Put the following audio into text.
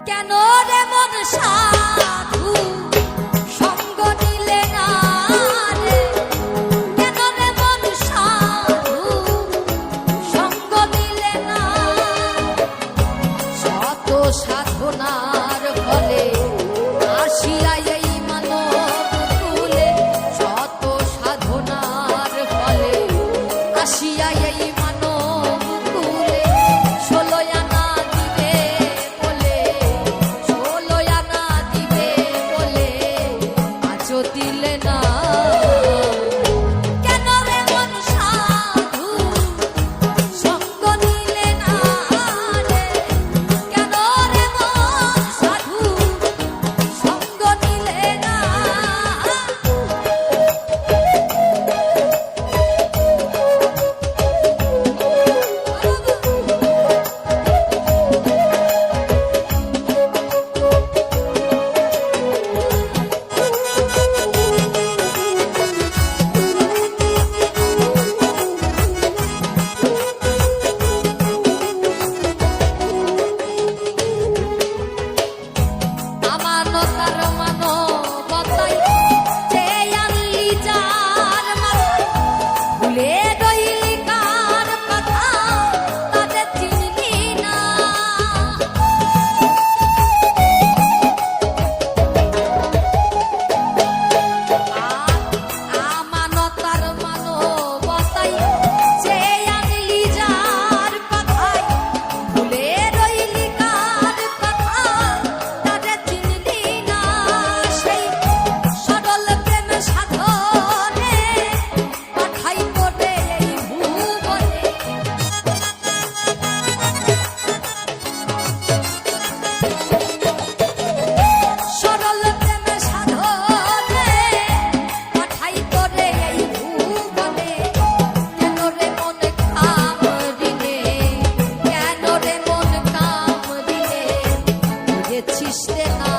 কেন রে মন সাধু সঙ্গ নিলে না রে, কেন রে মন সাধু সঙ্গ নিলে না, শত সাধনার ফলে আসিয়া এই মানব কুলে, শত সাধনার ফলে আসিয়া এই মানব কুলে, ষোলো আনা দিবে বলে, ষোলো আনা দিবে বলে আজও দিলে না। কেন রে মন সাধু সঙ্গ নিলে না রে, কেন রে মন সাধু সঙ্গ নিলে না। আমানতার মানবতায় যে আনলি যার মাথায়, ভুলে রইলি কার কথা তাদের চিনলি না। আমানতার মানবতায় যে আনলি যার কথায়, ভুলে রইলি কার কথা তাদের চিনলি না। সেই সরল প্রেম সাধনে পাঠাই তোরে এই ভুবনে, সরল প্রেম সাধনে পাঠাই তোরে এই ভুবনে। কেন রে মন কামড়িলে, কেন রে মন কামড়িলে বুঝেছিস রে না।